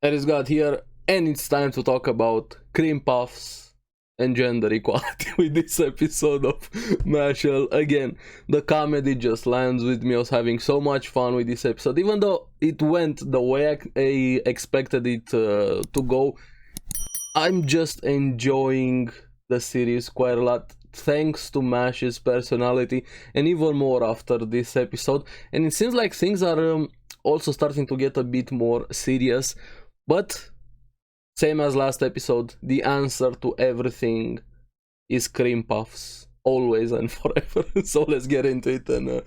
And it's got here, and it's time to talk about cream puffs and gender equality with this episode of Mashle. Again, the comedy just lands with me. I was having so much fun with this episode, even though it went the way I expected it to go. I'm just enjoying the series quite a lot, thanks to Mash's personality, and even more after this episode. And it seems like things are also starting to get a bit more serious, but same as last episode, the answer to everything is cream puffs, always and forever. So let's get into it and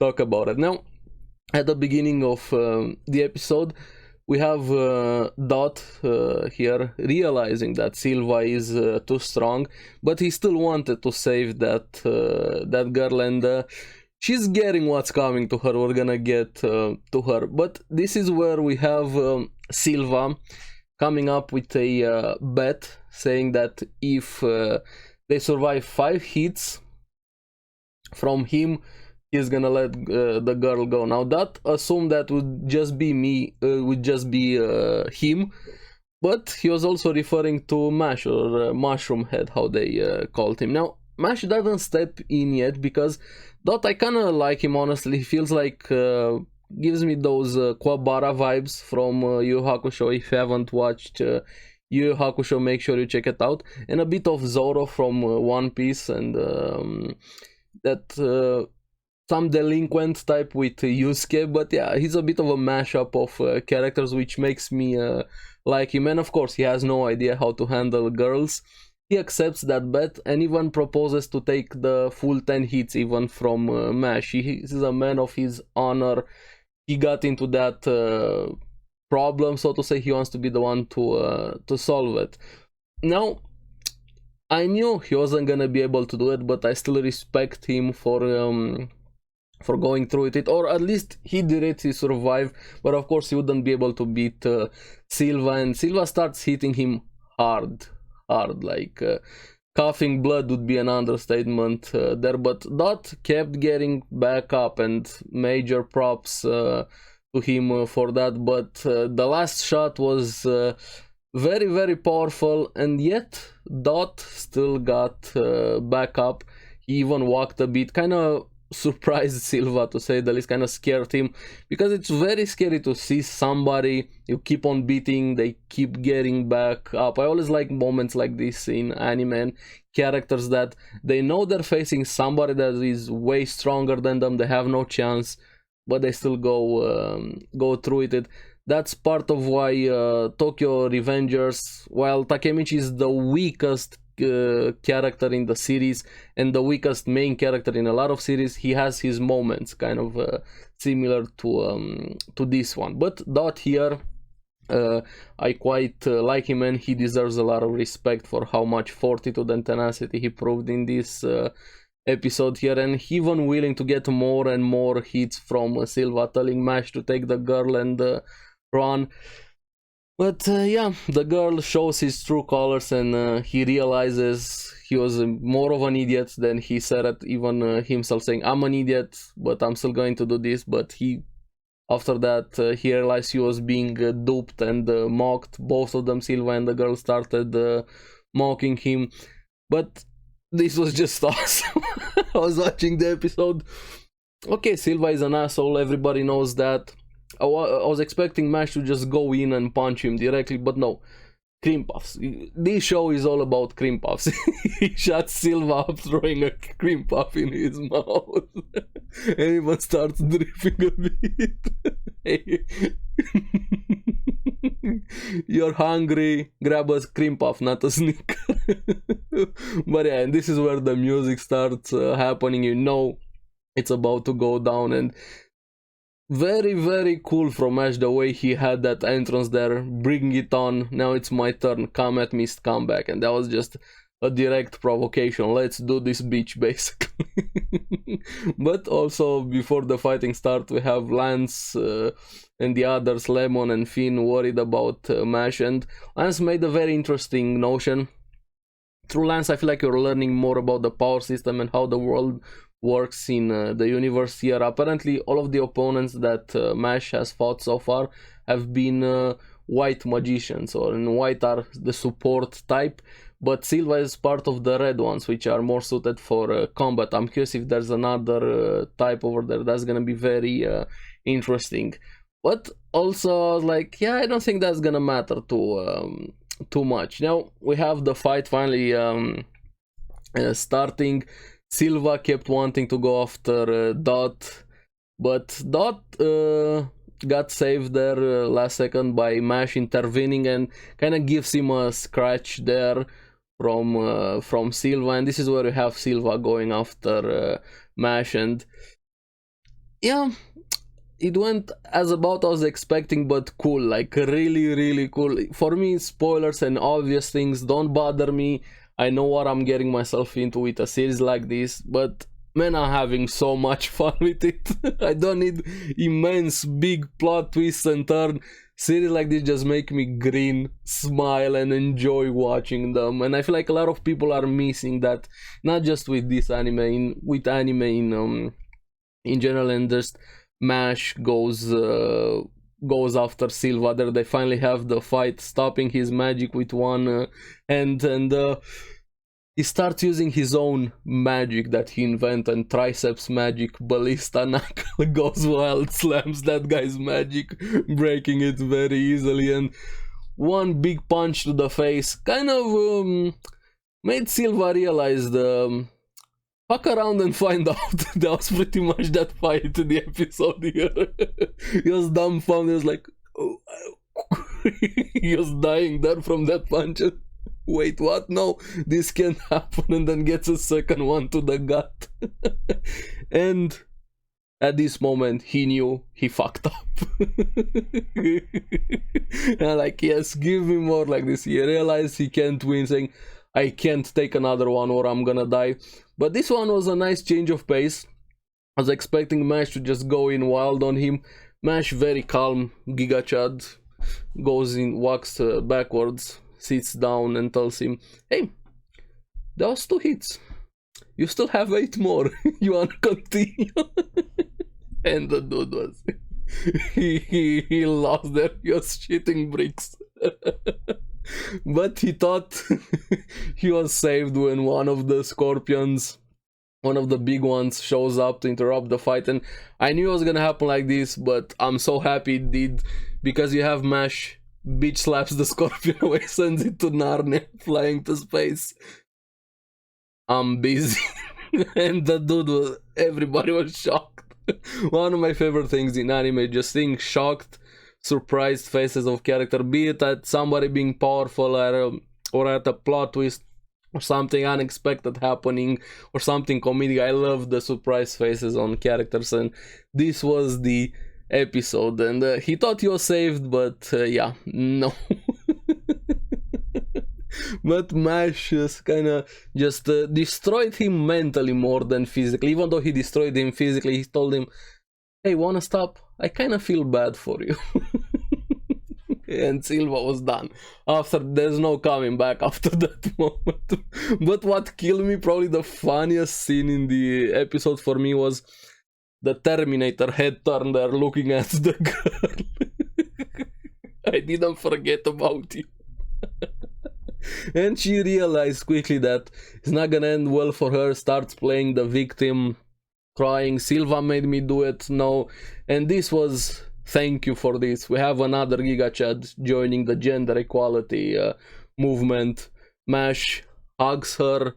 talk about it. Now, at the beginning of the episode, we have Dot here realizing that Silva is too strong, but he still wanted to save that girl, and she's getting what's coming to her. We're gonna get to her, but this is where we have Silva coming up with a bet, saying that if they survive 5 hits from him, he's gonna let the girl go. Now that assumed that would just be him, but he was also referring to Mash, or Mushroom Head, how they called him. Now Mash doesn't step in yet because Dot, I kinda like him, honestly. He feels like gives me those Kuwabara vibes from Yu Yu Hakusho. If you haven't watched Yu Yu Hakusho, make sure you check it out. And a bit of Zoro from One Piece, and that some delinquent type with Yusuke. But yeah, he's a bit of a mashup of characters, which makes me like him. And of course, he has no idea how to handle girls. He accepts that bet and even proposes to take the full 10 hits even from Mash. He's a man of his honor. He got into that problem, so to say. He wants to be the one to solve it. Now, I knew he wasn't gonna be able to do it, but I still respect him for going through it, or at least he did it. He survived, but of course he wouldn't be able to beat Silva, and Silva starts hitting him hard, like coughing blood would be an understatement there. But Dot kept getting back up, and major props to him for that. But the last shot was very, very powerful, and yet Dot still got back up. He even walked a bit, kind of surprised Silva, to say the least, kind of scared him, because it's very scary to see somebody you keep on beating, they keep getting back up. I always like moments like this in anime, and characters that they know they're facing somebody that is way stronger than them, they have no chance, but they still go through it. That's part of why Tokyo Revengers, while Takemichi is the weakest character in the series and the weakest main character in a lot of series, he has his moments kind of similar to this one. But Dot here, I quite like him, and he deserves a lot of respect for how much fortitude and tenacity he proved in this episode here, and he even willing to get more and more hits from Silva, telling Mash to take the girl and run. But yeah, the girl shows his true colors, and he realizes he was more of an idiot than he said it even himself, saying, I'm an idiot, but I'm still going to do this. But after that, he realized he was being duped and mocked. Both of them, Silva and the girl, started mocking him. But this was just awesome. I was watching the episode. Okay, Silva is an asshole, everybody knows that. I was expecting Mash to just go in and punch him directly, but no. Cream puffs. This show is all about cream puffs. He shot Silva up throwing a cream puff in his mouth. And even starts dripping a bit. Hey. You're hungry, grab a cream puff, not a sneaker. But yeah, and this is where the music starts happening. You know it's about to go down, and very, very cool from Ash, the way he had that entrance there. Bring it on, now it's my turn, come at me, come back. And that was just a direct provocation. Let's do this, bitch, basically. But also, before the fighting starts, we have Lance and the others, Lemon and Finn, worried about Mash. And Lance made a very interesting notion. Through Lance, I feel like you're learning more about the power system and how the world works in the universe here. Apparently all of the opponents that Mash has fought so far have been white magicians, or in white are the support type, but Silva is part of the red ones, which are more suited for combat. I'm curious if there's another type over there. That's gonna be very interesting. But also, like, yeah, I don't think that's gonna matter too much. Now we have the fight finally starting. Silva kept wanting to go after Dot, but Dot got saved there last second by Mash intervening and kind of gives him a scratch there from Silva, and this is where we have Silva going after Mash, and yeah, it went as about I was expecting, but cool, like really cool. For me, spoilers and obvious things don't bother me. I know what I'm getting myself into with a series like this, but man, I'm having so much fun with it. I don't need immense big plot twists and turns. Series like this just make me grin, smile, and enjoy watching them. And I feel like a lot of people are missing that, not just with this anime, with anime in general, and just Mash goes after Silva. There they finally have the fight, stopping his magic with one hand, and he starts using his own magic that he invented, and triceps magic. Ballista Knuckle goes wild, slams that guy's magic, breaking it very easily, and one big punch to the face kind of made Silva realize fuck around and find out. That was pretty much that fight in the episode here. He was dumbfounded, he was like, oh. He was dying there from that punch. Wait, what? No, this can't happen, and then gets a second one to the gut. And at this moment, he knew he fucked up. And like, yes, give me more like this. He realized he can't win, saying, I can't take another one or I'm gonna die. But this one was a nice change of pace. I was expecting Mash to just go in wild on him. Mash very calm, Giga Chad goes in, walks backwards, sits down and tells him, hey, that was 2 hits. You still have 8 more. You wanna continue? And the dude was... he lost there. He was shitting bricks. But he thought he was saved when one of the scorpions, one of the big ones, shows up to interrupt the fight. And I knew it was gonna happen like this, but I'm so happy it did, because you have Mash bitch slaps the scorpion away, sends it to Narnia, flying to space. I'm busy. And the dude was, everybody was shocked. One of my favorite things in anime, just seeing shocked, surprised faces of character, be it at somebody being powerful or at a plot twist or something unexpected happening or something comedic. I love the surprise faces on characters, and this was the episode. And he thought he was saved, but yeah, no. But Mash kind of just destroyed him mentally more than physically. Even though he destroyed him physically, he told him, hey, wanna stop? I kind of feel bad for you. And Silva was done. After, there's no coming back after that moment. But what killed me, probably the funniest scene in the episode for me, was the Terminator head turn there looking at the girl. I didn't forget about you. And she realized quickly that it's not gonna end well for her, starts playing the victim, crying, Silva made me do it, no. And this was, thank you for this. We have another Giga Chad joining the gender equality movement. Mash hugs her,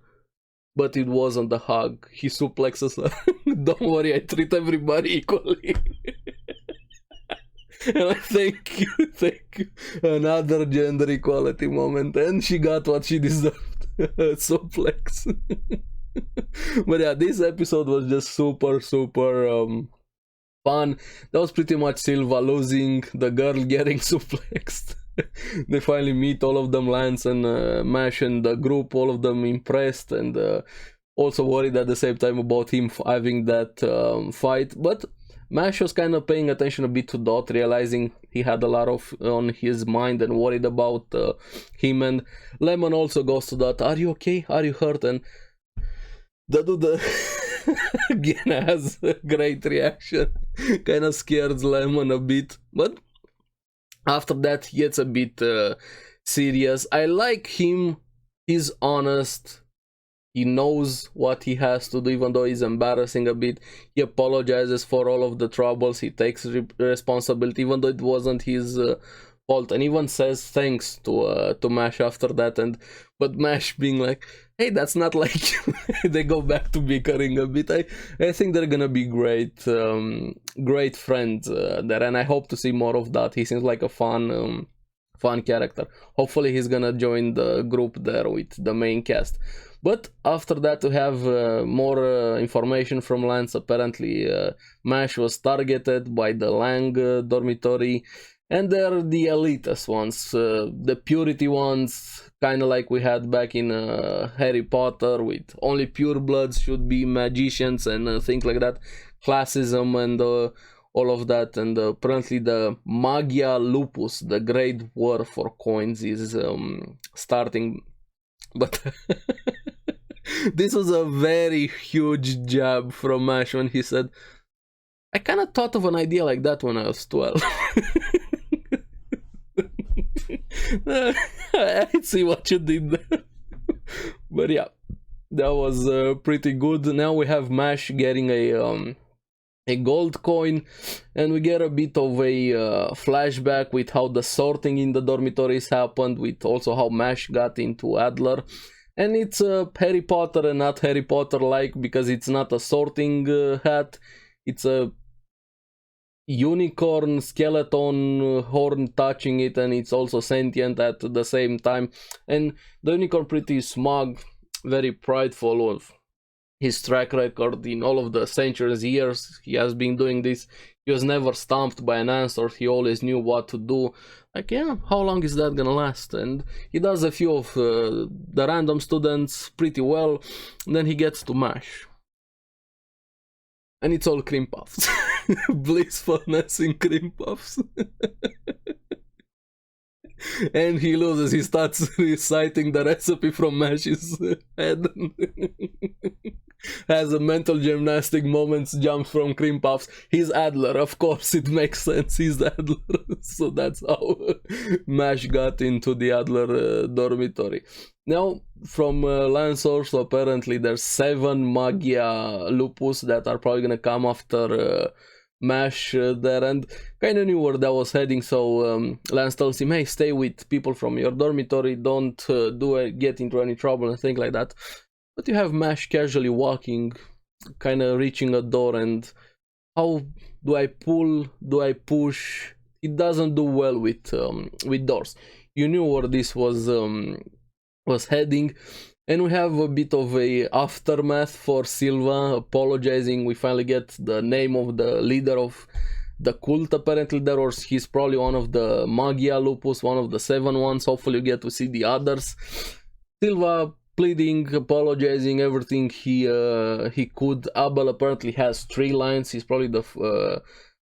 but it wasn't a hug. He suplexes her. Don't worry, I treat everybody equally. And thank you. Another gender equality moment, and she got what she deserved. Suplex. But yeah, this episode was just super fun. That was pretty much Silva losing, the girl getting suplexed. They finally meet, all of them, Lance and Mash and the group, all of them impressed and also worried at the same time about him having that fight. But Mash was kind of paying attention a bit to Dot, realizing he had a lot of on his mind and worried about him. And Lemon also goes to Dot, are you okay? Are you hurt? And the dude again has a great reaction. Kind of scares Lemon a bit, but After that, he gets a bit serious. I like him. He's honest. He knows what he has to do, even though he's embarrassing a bit. He apologizes for all of the troubles. He takes responsibility, even though it wasn't his fault, and even says thanks to Mash after that. And but Mash being like, "Hey, that's not like you." They go back to bickering a bit. I think they're gonna be great friends there, and I hope to see more of that. He seems like a fun character. Hopefully, he's gonna join the group there with the main cast. But after that, to have more information from Lance. Apparently, Mash was targeted by the Lang dormitory, and they're the elitist ones, the purity ones, kind of like we had back in Harry Potter, with only purebloods should be magicians and things like that, classism and all of that. And apparently the Magia Lupus, the Great War for Coins, is starting. But this was a very huge jab from Mash when he said, "I kind of thought of an idea like that when I was 12." I see what you did there. But yeah, that was pretty good. Now we have Mash getting a gold coin, and we get a bit of a flashback with how the sorting in the dormitories happened, with also how Mash got into Adler. And it's Harry Potter and not Harry Potter like, because it's not a sorting hat, it's a unicorn skeleton horn touching it, and it's also sentient at the same time. And the unicorn pretty smug, very prideful of his track record in all of the centuries, years he has been doing this. He was never stumped by an answer. He always knew what to do. Like, yeah, how long is that gonna last? And he does a few of the random students pretty well. And then he gets to Mash, and it's all cream puffs. Blissfulness in cream puffs. And he loses. He starts reciting the recipe from Mash's head. Has a mental gymnastic moments, jumps from cream puffs. He's Adler, of course, it makes sense. He's Adler. So that's how Mash got into the Adler dormitory. Now, from Lance also, apparently there's 7 Magia Lupus that are probably gonna come after Mash there, and kind of knew where that was heading. So Lance tells him, "Hey, stay with people from your dormitory, don't get into any trouble and things like that." But you have Mash casually walking, kind of reaching a door, and how do I pull? Do I push? It doesn't do well with doors. You knew where this was heading. And we have a bit of a aftermath for Silva apologizing. We finally get the name of the leader of the cult, apparently there, or he's probably one of the Magia Lupus, one of the 7 ones. Hopefully you get to see the others. Silva pleading, apologizing, everything he could. Abel apparently has 3 lines. He's probably the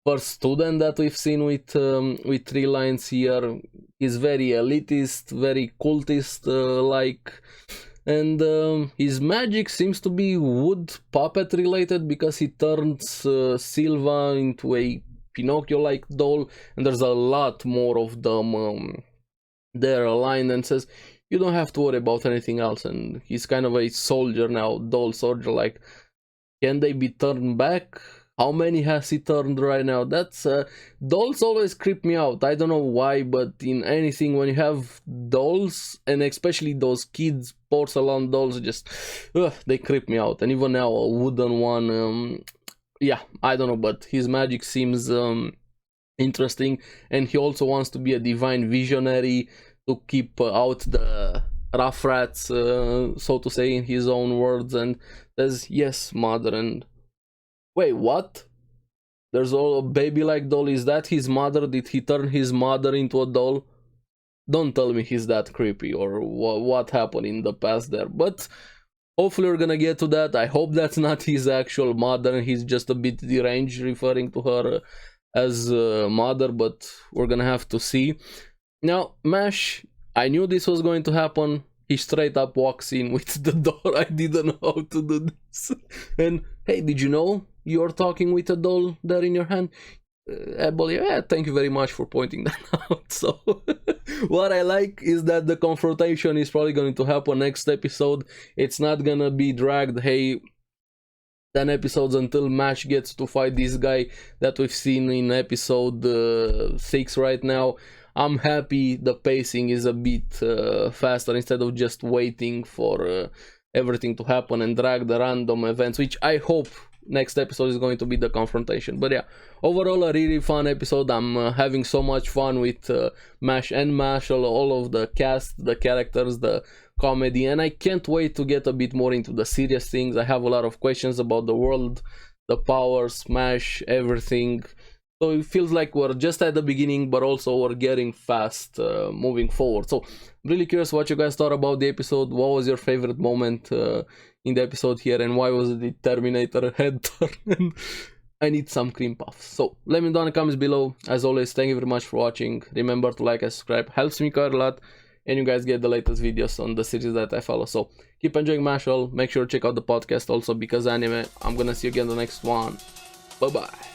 first student that we've seen with 3 lines here. He's very elitist, very cultist like. And his magic seems to be wood puppet related, because he turns Silva into a Pinocchio-like doll, and there's a lot more of them there aligned, and says, "You don't have to worry about anything else." And he's kind of a soldier now, doll soldier, like, can they be turned back? How many has he turned right now? That's dolls always creep me out. I don't know why, but in anything, when you have dolls, and especially those kids porcelain dolls, just they creep me out. And even now, a wooden one, yeah, I don't know, but his magic seems interesting. And he also wants to be a divine visionary to keep out the rough rats, so to say, in his own words. And says, "Yes, mother." And wait, what? There's all a baby-like doll. Is that his mother? Did he turn his mother into a doll? Don't tell me he's that creepy, or what happened in the past there. But hopefully we're gonna get to that. I hope that's not his actual mother and he's just a bit deranged referring to her as mother, but we're gonna have to see. Now, Mash, I knew this was going to happen. He straight up walks in with the door. I didn't know how to do this. And hey, did you know you're talking with a doll there in your hand? Ebony, yeah, thank you very much for pointing that out. So, what I like is that the confrontation is probably going to happen next episode. It's not gonna be dragged, hey, 10 episodes until Mash gets to fight this guy that we've seen in episode 6 right now. I'm happy the pacing is a bit faster instead of just waiting for everything to happen and drag the random events, which I hope next episode is going to be the confrontation. But yeah, overall a really fun episode. I'm having so much fun with Mash and Mashle, all of the cast, the characters, the comedy, and I can't wait to get a bit more into the serious things. I have a lot of questions about the world, the powers, Smash, everything. So it feels like we're just at the beginning, but also we're getting fast moving forward. So I'm really curious what you guys thought about the episode. What was your favorite moment in the episode here, and why was it the Terminator head turn? I need some cream puffs. So let me know in the comments below. As always, thank you very much for watching. Remember to like and subscribe, helps me quite a lot, and you guys get the latest videos on the series that I follow. So keep enjoying Mashle. Make sure to check out the podcast also, because anime. I'm gonna see you again in the next one. Bye bye.